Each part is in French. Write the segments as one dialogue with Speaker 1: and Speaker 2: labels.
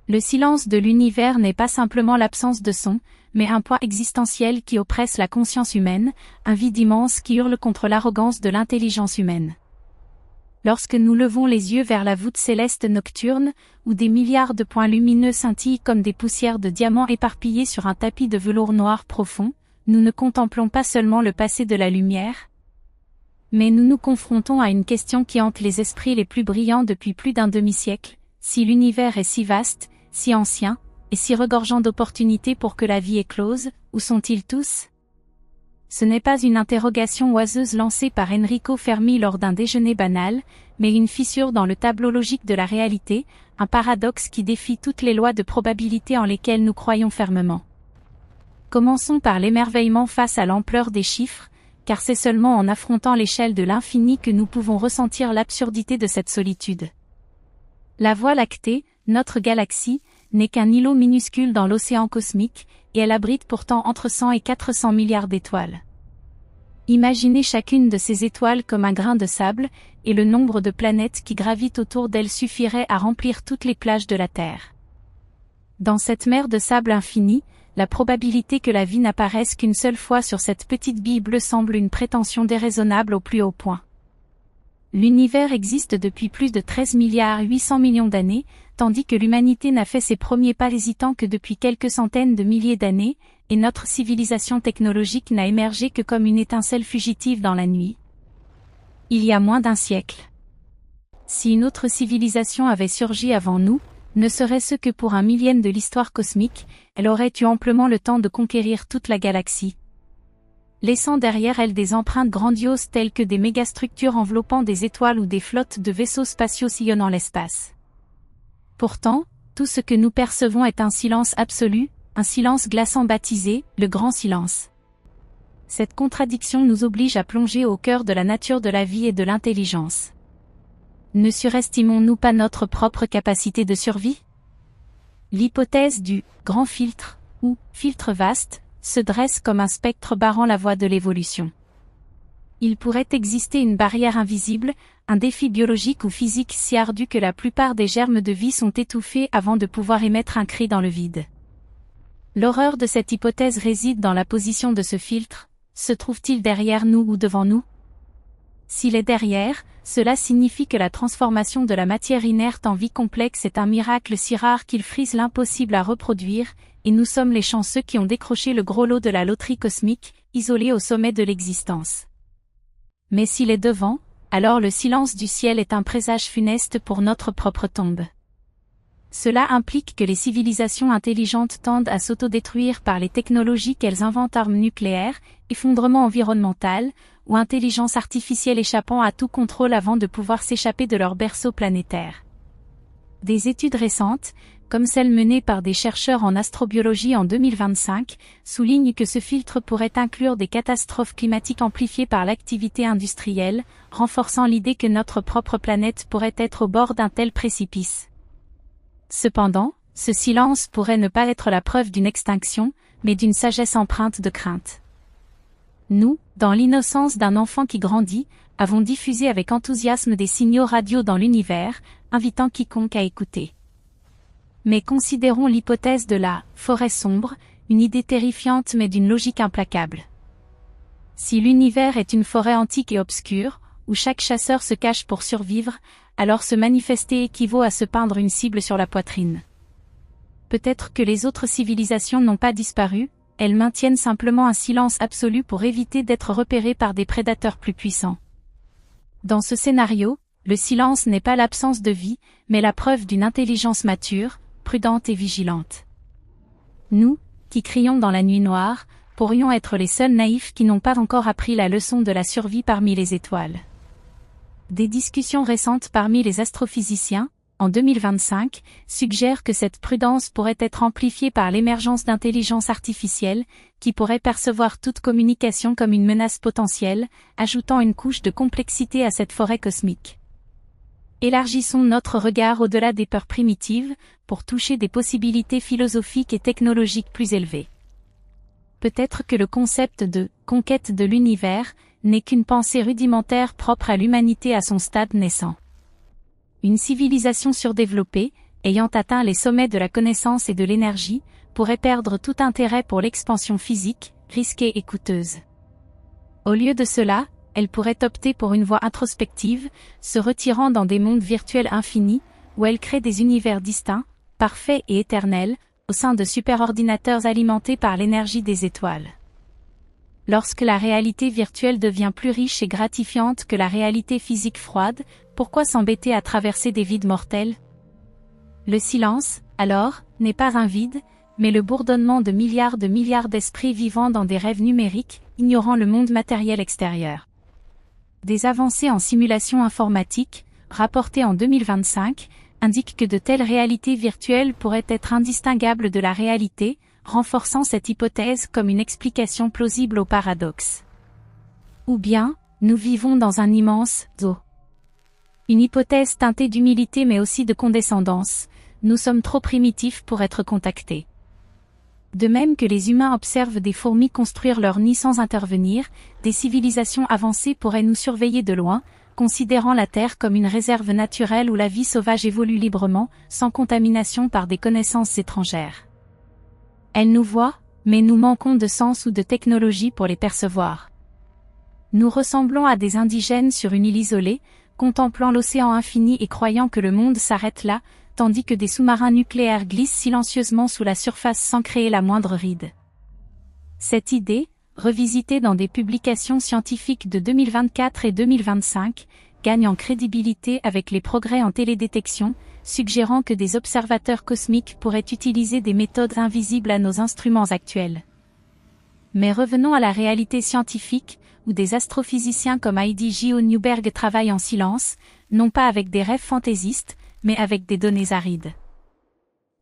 Speaker 1: Le silence de l'univers n'est pas simplement l'absence de son, mais un poids existentiel qui oppresse la conscience humaine, un vide immense qui hurle contre l'arrogance de l'intelligence humaine. Lorsque nous levons les yeux vers la voûte céleste nocturne, où des milliards de points lumineux scintillent comme des poussières de diamants éparpillées sur un tapis de velours noir profond, nous ne contemplons pas seulement le passé de la lumière, mais nous nous confrontons à une question qui hante les esprits les plus brillants depuis plus d'un demi-siècle: si l'univers est si vaste, si ancien, et si regorgeant d'opportunités pour que la vie éclose, où sont-ils tous? Ce n'est pas une interrogation oiseuse lancée par Enrico Fermi lors d'un déjeuner banal, mais une fissure dans le tableau logique de la réalité, un paradoxe qui défie toutes les lois de probabilité en lesquelles nous croyons fermement. Commençons par l'émerveillement face à l'ampleur des chiffres, car c'est seulement en affrontant l'échelle de l'infini que nous pouvons ressentir l'absurdité de cette solitude. La Voie lactée, notre galaxie, n'est qu'un îlot minuscule dans l'océan cosmique, et elle abrite pourtant entre 100 et 400 milliards d'étoiles. Imaginez chacune de ces étoiles comme un grain de sable, et le nombre de planètes qui gravitent autour d'elles suffirait à remplir toutes les plages de la Terre. Dans cette mer de sable infini, la probabilité que la vie n'apparaisse qu'une seule fois sur cette petite bille bleue semble une prétention déraisonnable au plus haut point. L'univers existe depuis plus de 13 milliards 800 millions d'années, tandis que l'humanité n'a fait ses premiers pas hésitants que depuis quelques centaines de milliers d'années, et notre civilisation technologique n'a émergé que comme une étincelle fugitive dans la nuit. Il y a moins d'un siècle. Si une autre civilisation avait surgi avant nous, ne serait-ce que pour un millième de l'histoire cosmique, elle aurait eu amplement le temps de conquérir toute la galaxie, laissant derrière elle des empreintes grandioses telles que des mégastructures enveloppant des étoiles ou des flottes de vaisseaux spatiaux sillonnant l'espace. Pourtant, tout ce que nous percevons est un silence absolu, un silence glaçant baptisé, le grand silence. Cette contradiction nous oblige à plonger au cœur de la nature de la vie et de l'intelligence. Ne surestimons-nous pas notre propre capacité de survie? L'hypothèse du « grand filtre » ou « filtre vaste » se dresse comme un spectre barrant la voie de l'évolution. Il pourrait exister une barrière invisible, un défi biologique ou physique si ardu que la plupart des germes de vie sont étouffés avant de pouvoir émettre un cri dans le vide. L'horreur de cette hypothèse réside dans la position de ce filtre. Se trouve-t-il derrière nous ou devant nous? S'il est derrière, cela signifie que la transformation de la matière inerte en vie complexe est un miracle si rare qu'il frise l'impossible à reproduire, et nous sommes les chanceux qui ont décroché le gros lot de la loterie cosmique, isolés au sommet de l'existence. Mais s'il est devant, alors le silence du ciel est un présage funeste pour notre propre tombe. Cela implique que les civilisations intelligentes tendent à s'autodétruire par les technologies qu'elles inventent: armes nucléaires, effondrement environnemental, ou intelligence artificielle échappant à tout contrôle avant de pouvoir s'échapper de leur berceau planétaire. Des études récentes, comme celle menée par des chercheurs en astrobiologie en 2025, soulignent que ce filtre pourrait inclure des catastrophes climatiques amplifiées par l'activité industrielle, renforçant l'idée que notre propre planète pourrait être au bord d'un tel précipice. Cependant, ce silence pourrait ne pas être la preuve d'une extinction, mais d'une sagesse empreinte de crainte. Nous, dans l'innocence d'un enfant qui grandit, avons diffusé avec enthousiasme des signaux radio dans l'univers, invitant quiconque à écouter. Mais considérons l'hypothèse de la « forêt sombre », une idée terrifiante mais d'une logique implacable. Si l'univers est une forêt antique et obscure, où chaque chasseur se cache pour survivre, alors se manifester équivaut à se peindre une cible sur la poitrine. Peut-être que les autres civilisations n'ont pas disparu, elles maintiennent simplement un silence absolu pour éviter d'être repérées par des prédateurs plus puissants. Dans ce scénario, le silence n'est pas l'absence de vie, mais la preuve d'une intelligence mature, prudente et vigilante. Nous, qui crions dans la nuit noire, pourrions être les seuls naïfs qui n'ont pas encore appris la leçon de la survie parmi les étoiles. Des discussions récentes parmi les astrophysiciens, en 2025, suggèrent que cette prudence pourrait être amplifiée par l'émergence d'intelligence artificielle, qui pourrait percevoir toute communication comme une menace potentielle, ajoutant une couche de complexité à cette forêt cosmique. Élargissons notre regard au-delà des peurs primitives, pour toucher des possibilités philosophiques et technologiques plus élevées. Peut-être que le concept de « conquête de l'univers » n'est qu'une pensée rudimentaire propre à l'humanité à son stade naissant. Une civilisation surdéveloppée, ayant atteint les sommets de la connaissance et de l'énergie, pourrait perdre tout intérêt pour l'expansion physique, risquée et coûteuse. Au lieu de cela, elle pourrait opter pour une voie introspective, se retirant dans des mondes virtuels infinis, où elle crée des univers distincts, parfaits et éternels, au sein de superordinateurs alimentés par l'énergie des étoiles. Lorsque la réalité virtuelle devient plus riche et gratifiante que la réalité physique froide, pourquoi s'embêter à traverser des vides mortels? Le silence, alors, n'est pas un vide, mais le bourdonnement de milliards d'esprits vivant dans des rêves numériques, ignorant le monde matériel extérieur. Des avancées en simulation informatique, rapportées en 2025, indiquent que de telles réalités virtuelles pourraient être indistinguables de la réalité, renforçant cette hypothèse comme une explication plausible au paradoxe. Ou bien, nous vivons dans un immense zoo. Une hypothèse teintée d'humilité mais aussi de condescendance, nous sommes trop primitifs pour être contactés. De même que les humains observent des fourmis construire leur nid sans intervenir, des civilisations avancées pourraient nous surveiller de loin, considérant la Terre comme une réserve naturelle où la vie sauvage évolue librement, sans contamination par des connaissances étrangères. Elles nous voient, mais nous manquons de sens ou de technologie pour les percevoir. Nous ressemblons à des indigènes sur une île isolée, contemplant l'océan infini et croyant que le monde s'arrête là, tandis que des sous-marins nucléaires glissent silencieusement sous la surface sans créer la moindre ride. Cette idée, revisitée dans des publications scientifiques de 2024 et 2025, gagne en crédibilité avec les progrès en télédétection, suggérant que des observateurs cosmiques pourraient utiliser des méthodes invisibles à nos instruments actuels. Mais revenons à la réalité scientifique, où des astrophysiciens comme Heidi J. Newberg travaillent en silence, non pas avec des rêves fantaisistes, mais avec des données arides.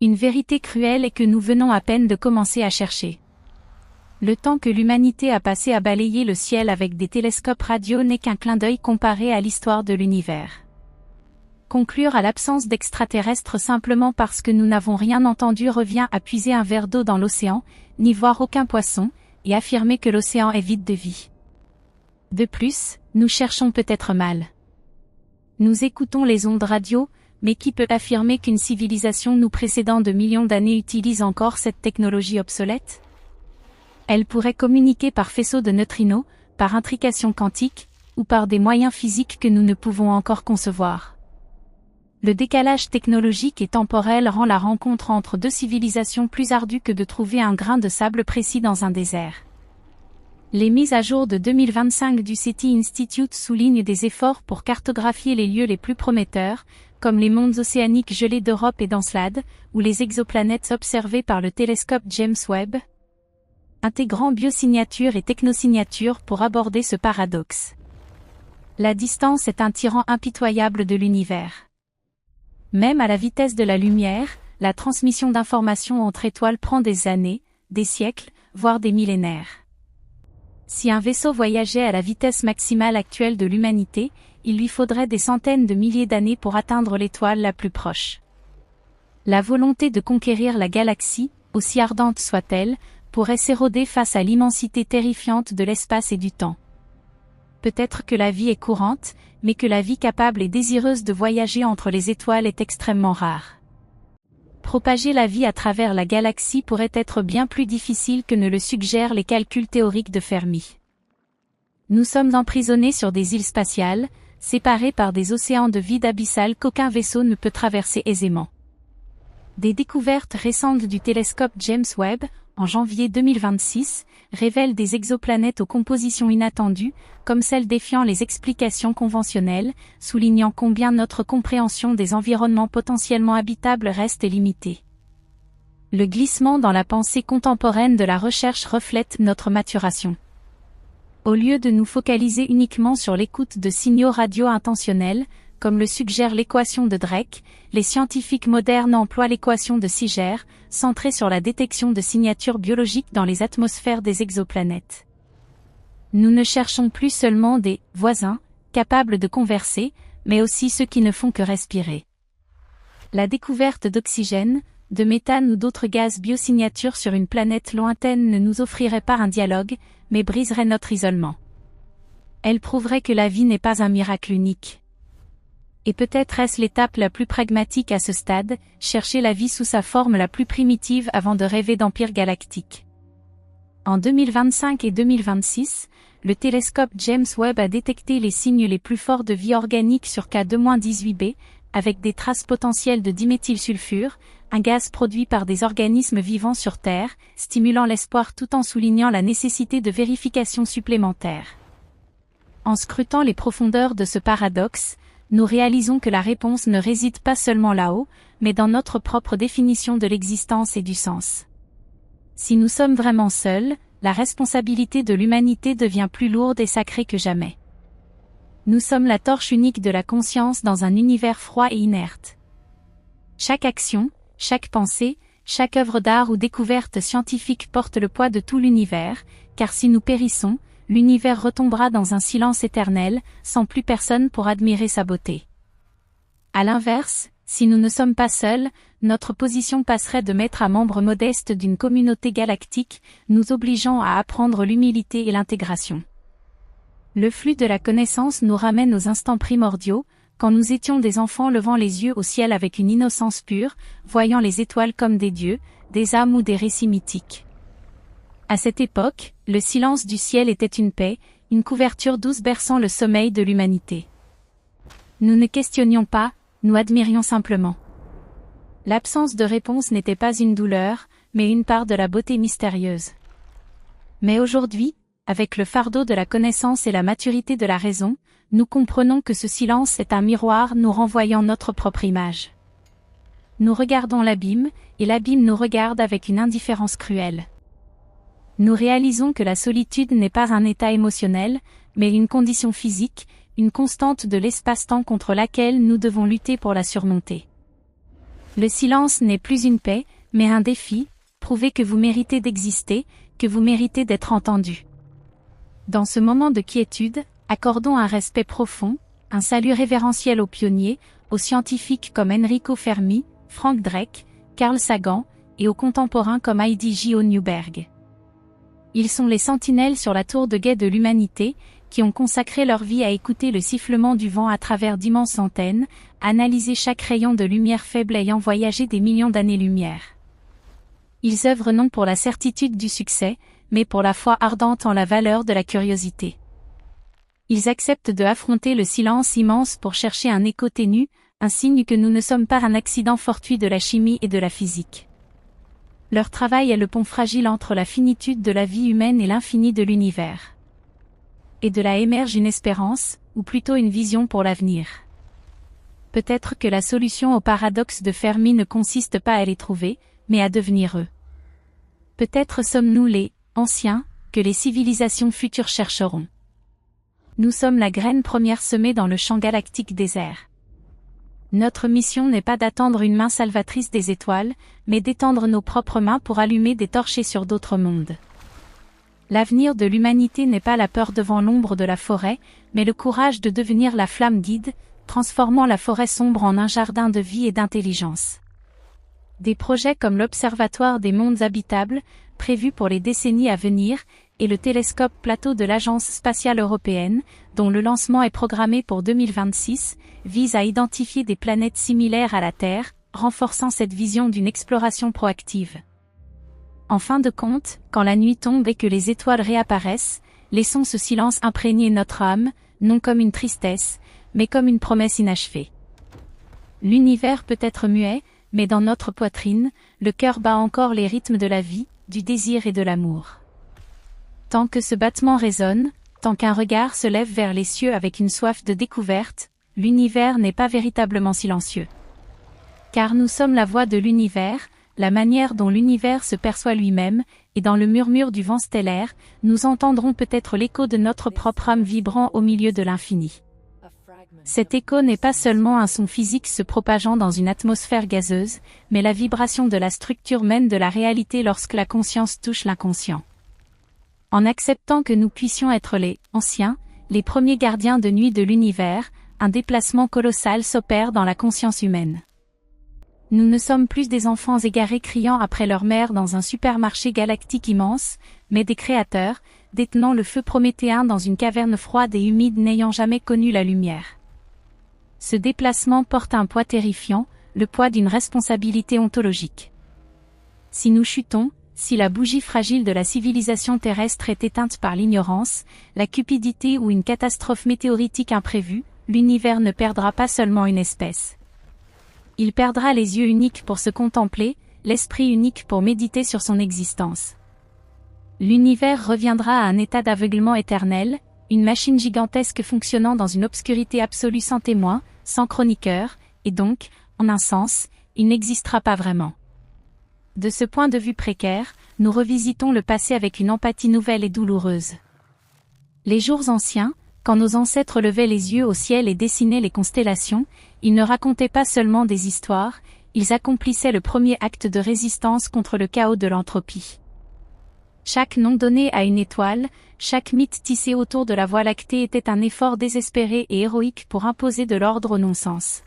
Speaker 1: Une vérité cruelle est que nous venons à peine de commencer à chercher. Le temps que l'humanité a passé à balayer le ciel avec des télescopes radio n'est qu'un clin d'œil comparé à l'histoire de l'univers. Conclure à l'absence d'extraterrestres simplement parce que nous n'avons rien entendu revient à puiser un verre d'eau dans l'océan, n'y voir aucun poisson, et affirmer que l'océan est vide de vie. De plus, nous cherchons peut-être mal. Nous écoutons les ondes radio, mais qui peut affirmer qu'une civilisation nous précédant de millions d'années utilise encore cette technologie obsolète? Elle pourrait communiquer par faisceau de neutrinos, par intrication quantique, ou par des moyens physiques que nous ne pouvons encore concevoir. Le décalage technologique et temporel rend la rencontre entre deux civilisations plus ardue que de trouver un grain de sable précis dans un désert. Les mises à jour de 2025 du SETI Institute soulignent des efforts pour cartographier les lieux les plus prometteurs, comme les mondes océaniques gelés d'Europe et d'Encelade, ou les exoplanètes observées par le télescope James Webb, intégrant biosignature et technosignature pour aborder ce paradoxe. La distance est un tyran impitoyable de l'univers. Même à la vitesse de la lumière, la transmission d'informations entre étoiles prend des années, des siècles, voire des millénaires. Si un vaisseau voyageait à la vitesse maximale actuelle de l'humanité, il lui faudrait des centaines de milliers d'années pour atteindre l'étoile la plus proche. La volonté de conquérir la galaxie, aussi ardente soit-elle, pourrait s'éroder face à l'immensité terrifiante de l'espace et du temps. Peut-être que la vie est courante, mais que la vie capable et désireuse de voyager entre les étoiles est extrêmement rare. Propager la vie à travers la galaxie pourrait être bien plus difficile que ne le suggèrent les calculs théoriques de Fermi. Nous sommes emprisonnés sur des îles spatiales, séparés par des océans de vide abyssal qu'aucun vaisseau ne peut traverser aisément. Des découvertes récentes du télescope James Webb, en janvier 2026, révèlent des exoplanètes aux compositions inattendues, comme celles défiant les explications conventionnelles, soulignant combien notre compréhension des environnements potentiellement habitables reste limitée. Le glissement dans la pensée contemporaine de la recherche reflète notre maturation. Au lieu de nous focaliser uniquement sur l'écoute de signaux radio intentionnels, comme le suggère l'équation de Drake, les scientifiques modernes emploient l'équation de Singer, centrée sur la détection de signatures biologiques dans les atmosphères des exoplanètes. Nous ne cherchons plus seulement des « voisins » capables de converser, mais aussi ceux qui ne font que respirer. La découverte d'oxygène, de méthane ou d'autres gaz biosignatures sur une planète lointaine ne nous offrirait pas un dialogue, mais briserait notre isolement. Elle prouverait que la vie n'est pas un miracle unique. Et peut-être est-ce l'étape la plus pragmatique à ce stade, chercher la vie sous sa forme la plus primitive avant de rêver d'empire galactique. En 2025 et 2026, le télescope James Webb a détecté les signes les plus forts de vie organique sur K2-18b, avec des traces potentielles de diméthylsulfure, un gaz produit par des organismes vivants sur Terre, stimulant l'espoir tout en soulignant la nécessité de vérifications supplémentaires. En scrutant les profondeurs de ce paradoxe, nous réalisons que la réponse ne réside pas seulement là-haut, mais dans notre propre définition de l'existence et du sens. Si nous sommes vraiment seuls, la responsabilité de l'humanité devient plus lourde et sacrée que jamais. Nous sommes la torche unique de la conscience dans un univers froid et inerte. Chaque action, chaque pensée, chaque œuvre d'art ou découverte scientifique porte le poids de tout l'univers, car si nous périssons, l'univers retombera dans un silence éternel, sans plus personne pour admirer sa beauté. À l'inverse, si nous ne sommes pas seuls, notre position passerait de maître à membre modeste d'une communauté galactique, nous obligeant à apprendre l'humilité et l'intégration. Le flux de la connaissance nous ramène aux instants primordiaux, quand nous étions des enfants levant les yeux au ciel avec une innocence pure, voyant les étoiles comme des dieux, des âmes ou des récits mythiques. À cette époque, le silence du ciel était une paix, une couverture douce berçant le sommeil de l'humanité. Nous ne questionnions pas, nous admirions simplement. L'absence de réponse n'était pas une douleur, mais une part de la beauté mystérieuse. Mais aujourd'hui, avec le fardeau de la connaissance et la maturité de la raison, nous comprenons que ce silence est un miroir nous renvoyant notre propre image. Nous regardons l'abîme, et l'abîme nous regarde avec une indifférence cruelle. Nous réalisons que la solitude n'est pas un état émotionnel, mais une condition physique, une constante de l'espace-temps contre laquelle nous devons lutter pour la surmonter. Le silence n'est plus une paix, mais un défi, prouvez que vous méritez d'exister, que vous méritez d'être entendu. Dans ce moment de quiétude, accordons un respect profond, un salut révérentiel aux pionniers, aux scientifiques comme Enrico Fermi, Frank Drake, Carl Sagan, et aux contemporains comme Heidi J. Newberg. Ils sont les sentinelles sur la tour de guet de l'humanité, qui ont consacré leur vie à écouter le sifflement du vent à travers d'immenses antennes, analyser chaque rayon de lumière faible ayant voyagé des millions d'années-lumière. Ils œuvrent non pour la certitude du succès, mais pour la foi ardente en la valeur de la curiosité. Ils acceptent de affronter le silence immense pour chercher un écho ténu, un signe que nous ne sommes pas un accident fortuit de la chimie et de la physique. Leur travail est le pont fragile entre la finitude de la vie humaine et l'infini de l'univers. Et de là émerge une espérance, ou plutôt une vision pour l'avenir. Peut-être que la solution au paradoxe de Fermi ne consiste pas à les trouver, mais à devenir eux. Peut-être sommes-nous les anciens que les civilisations futures chercheront. Nous sommes la graine première semée dans le champ galactique désert. Notre mission n'est pas d'attendre une main salvatrice des étoiles, mais d'étendre nos propres mains pour allumer des torchers sur d'autres mondes. L'avenir de l'humanité n'est pas la peur devant l'ombre de la forêt, mais le courage de devenir la flamme guide, transformant la forêt sombre en un jardin de vie et d'intelligence. Des projets comme l'Observatoire des mondes habitables, prévu pour les décennies à venir, et le télescope Plateau de l'Agence spatiale européenne, dont le lancement est programmé pour 2026, visent à identifier des planètes similaires à la Terre, renforçant cette vision d'une exploration proactive. En fin de compte, quand la nuit tombe et que les étoiles réapparaissent, laissons ce silence imprégner notre âme, non comme une tristesse, mais comme une promesse inachevée. L'univers peut être muet, mais dans notre poitrine, le cœur bat encore les rythmes de la vie, du désir et de l'amour. Tant que ce battement résonne, tant qu'un regard se lève vers les cieux avec une soif de découverte, l'univers n'est pas véritablement silencieux. Car nous sommes la voix de l'univers, la manière dont l'univers se perçoit lui-même, et dans le murmure du vent stellaire, nous entendrons peut-être l'écho de notre propre âme vibrant au milieu de l'infini. Cet écho n'est pas seulement un son physique se propageant dans une atmosphère gazeuse, mais la vibration de la structure même de la réalité lorsque la conscience touche l'inconscient. En acceptant que nous puissions être les anciens, les premiers gardiens de nuit de l'univers, un déplacement colossal s'opère dans la conscience humaine. Nous ne sommes plus des enfants égarés criant après leur mère dans un supermarché galactique immense, mais des créateurs, détenant le feu prométhéen dans une caverne froide et humide n'ayant jamais connu la lumière. Ce déplacement porte un poids terrifiant, le poids d'une responsabilité ontologique. Si nous chutons, si la bougie fragile de la civilisation terrestre est éteinte par l'ignorance, la cupidité ou une catastrophe météoritique imprévue, l'univers ne perdra pas seulement une espèce. Il perdra les yeux uniques pour se contempler, l'esprit unique pour méditer sur son existence. L'univers reviendra à un état d'aveuglement éternel, une machine gigantesque fonctionnant dans une obscurité absolue sans témoin, sans chroniqueur, et donc, en un sens, il n'existera pas vraiment. De ce point de vue précaire, nous revisitons le passé avec une empathie nouvelle et douloureuse. Les jours anciens, quand nos ancêtres levaient les yeux au ciel et dessinaient les constellations, ils ne racontaient pas seulement des histoires, ils accomplissaient le premier acte de résistance contre le chaos de l'entropie. Chaque nom donné à une étoile, chaque mythe tissé autour de la Voie lactée était un effort désespéré et héroïque pour imposer de l'ordre au non-sens.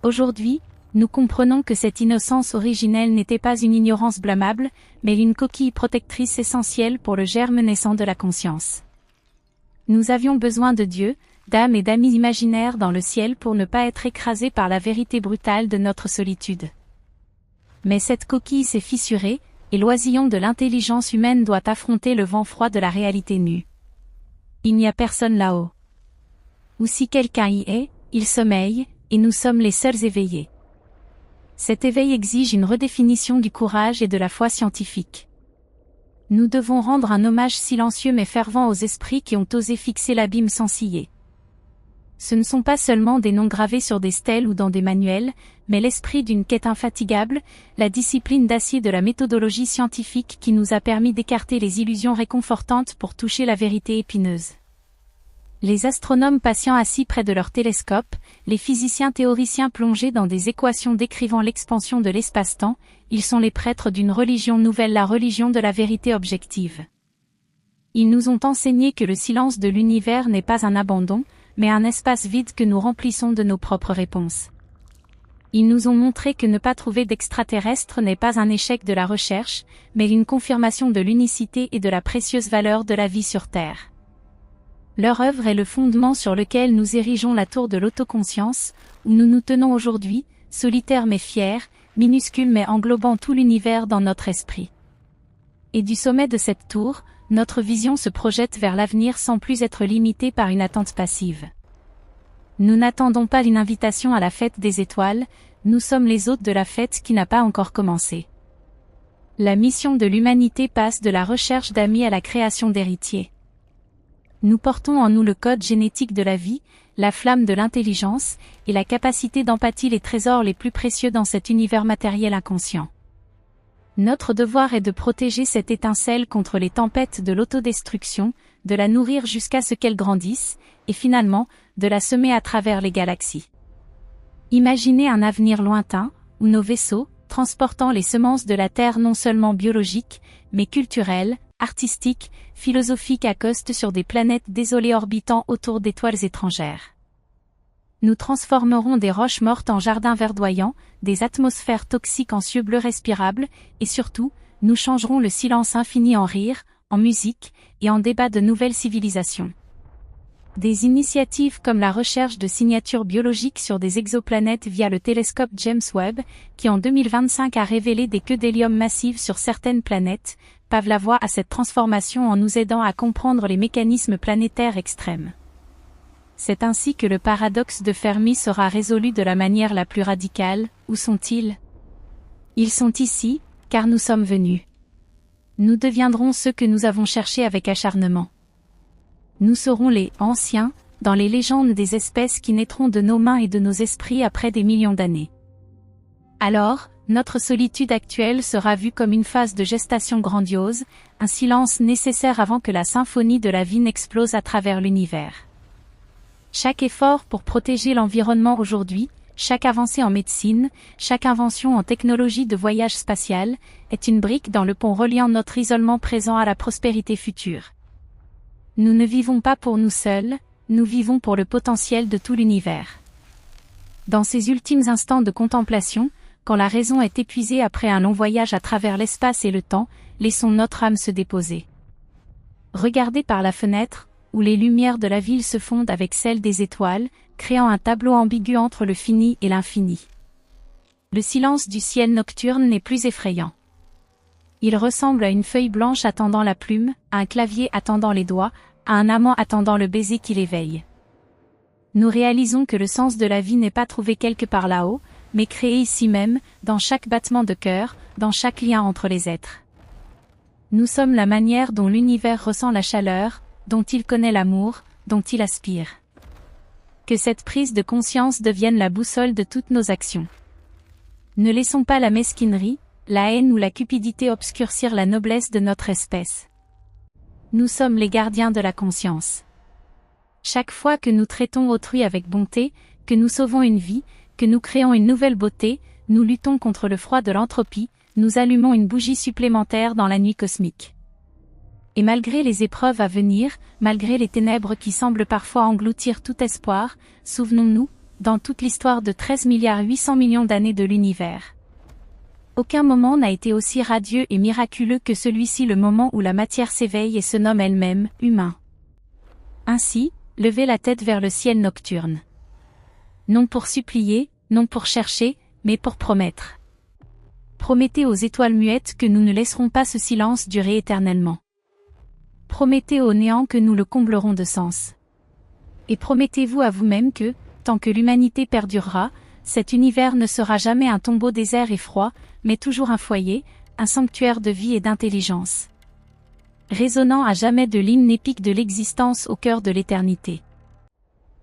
Speaker 1: Aujourd'hui, nous comprenons que cette innocence originelle n'était pas une ignorance blâmable, mais une coquille protectrice essentielle pour le germe naissant de la conscience. Nous avions besoin de Dieu, d'âmes et d'amis imaginaires dans le ciel pour ne pas être écrasés par la vérité brutale de notre solitude. Mais cette coquille s'est fissurée, et l'oisillon de l'intelligence humaine doit affronter le vent froid de la réalité nue. Il n'y a personne là-haut. Ou si quelqu'un y est, il sommeille, et nous sommes les seuls éveillés. Cet éveil exige une redéfinition du courage et de la foi scientifique. Nous devons rendre un hommage silencieux mais fervent aux esprits qui ont osé fixer l'abîme sans ciller. Ce ne sont pas seulement des noms gravés sur des stèles ou dans des manuels, mais l'esprit d'une quête infatigable, la discipline d'acier de la méthodologie scientifique qui nous a permis d'écarter les illusions réconfortantes pour toucher la vérité épineuse. Les astronomes patients assis près de leur télescope, les physiciens théoriciens plongés dans des équations décrivant l'expansion de l'espace-temps, ils sont les prêtres d'une religion nouvelle, la religion de la vérité objective. Ils nous ont enseigné que le silence de l'univers n'est pas un abandon, mais un espace vide que nous remplissons de nos propres réponses. Ils nous ont montré que ne pas trouver d'extraterrestres n'est pas un échec de la recherche, mais une confirmation de l'unicité et de la précieuse valeur de la vie sur Terre. Leur œuvre est le fondement sur lequel nous érigeons la tour de l'autoconscience, où nous nous tenons aujourd'hui, solitaires mais fiers, minuscules mais englobant tout l'univers dans notre esprit. Et du sommet de cette tour, notre vision se projette vers l'avenir sans plus être limitée par une attente passive. Nous n'attendons pas une invitation à la fête des étoiles, nous sommes les hôtes de la fête qui n'a pas encore commencé. La mission de l'humanité passe de la recherche d'amis à la création d'héritiers. Nous portons en nous le code génétique de la vie, la flamme de l'intelligence, et la capacité d'empathie, les trésors les plus précieux dans cet univers matériel inconscient. Notre devoir est de protéger cette étincelle contre les tempêtes de l'autodestruction, de la nourrir jusqu'à ce qu'elle grandisse, et finalement, de la semer à travers les galaxies. Imaginez un avenir lointain, où nos vaisseaux, transportant les semences de la Terre non seulement biologiques, mais culturelles, artistiques, philosophiques, accostent sur des planètes désolées orbitant autour d'étoiles étrangères. Nous transformerons des roches mortes en jardins verdoyants, des atmosphères toxiques en cieux bleus respirables, et surtout, nous changerons le silence infini en rire, en musique, et en débat de nouvelles civilisations. Des initiatives comme la recherche de signatures biologiques sur des exoplanètes via le télescope James Webb, qui en 2025 a révélé des queues d'hélium massives sur certaines planètes, pavent la voie à cette transformation en nous aidant à comprendre les mécanismes planétaires extrêmes. C'est ainsi que le paradoxe de Fermi sera résolu de la manière la plus radicale. Où sont-ils? Ils sont ici, car nous sommes venus. Nous deviendrons ceux que nous avons cherchés avec acharnement. Nous serons les « anciens » dans les légendes des espèces qui naîtront de nos mains et de nos esprits après des millions d'années. Alors, notre solitude actuelle sera vue comme une phase de gestation grandiose, un silence nécessaire avant que la symphonie de la vie n'explose à travers l'univers. Chaque effort pour protéger l'environnement aujourd'hui, chaque avancée en médecine, chaque invention en technologie de voyage spatial, est une brique dans le pont reliant notre isolement présent à la prospérité future. Nous ne vivons pas pour nous seuls, nous vivons pour le potentiel de tout l'univers. Dans ces ultimes instants de contemplation, quand la raison est épuisée après un long voyage à travers l'espace et le temps, laissons notre âme se déposer. Regardez par la fenêtre, où les lumières de la ville se fondent avec celles des étoiles, créant un tableau ambigu entre le fini et l'infini. Le silence du ciel nocturne n'est plus effrayant. Il ressemble à une feuille blanche attendant la plume, à un clavier attendant les doigts, à un amant attendant le baiser qui l'éveille. Nous réalisons que le sens de la vie n'est pas trouvé quelque part là-haut, mais créé ici même, dans chaque battement de cœur, dans chaque lien entre les êtres. Nous sommes la manière dont l'univers ressent la chaleur, dont il connaît l'amour, dont il aspire. Que cette prise de conscience devienne la boussole de toutes nos actions. Ne laissons pas la mesquinerie, la haine ou la cupidité obscurcir la noblesse de notre espèce. Nous sommes les gardiens de la conscience. Chaque fois que nous traitons autrui avec bonté, que nous sauvons une vie, que nous créons une nouvelle beauté, nous luttons contre le froid de l'entropie, nous allumons une bougie supplémentaire dans la nuit cosmique. Et malgré les épreuves à venir, malgré les ténèbres qui semblent parfois engloutir tout espoir, souvenons-nous, dans toute l'histoire de 13,8 milliards d'années de l'univers. Aucun moment n'a été aussi radieux et miraculeux que celui-ci, le moment où la matière s'éveille et se nomme elle-même humain. Ainsi, levez la tête vers le ciel nocturne. Non pour supplier, non pour chercher, mais pour promettre. Promettez aux étoiles muettes que nous ne laisserons pas ce silence durer éternellement. Promettez au néant que nous le comblerons de sens. Et promettez-vous à vous-même que, tant que l'humanité perdurera, cet univers ne sera jamais un tombeau désert et froid, mais toujours un foyer, un sanctuaire de vie et d'intelligence. Résonnant à jamais de l'hymne épique de l'existence au cœur de l'éternité.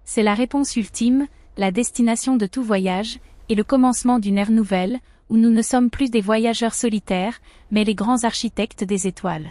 Speaker 1: C'est la réponse ultime, la destination de tout voyage, et le commencement d'une ère nouvelle, où nous ne sommes plus des voyageurs solitaires, mais les grands architectes des étoiles.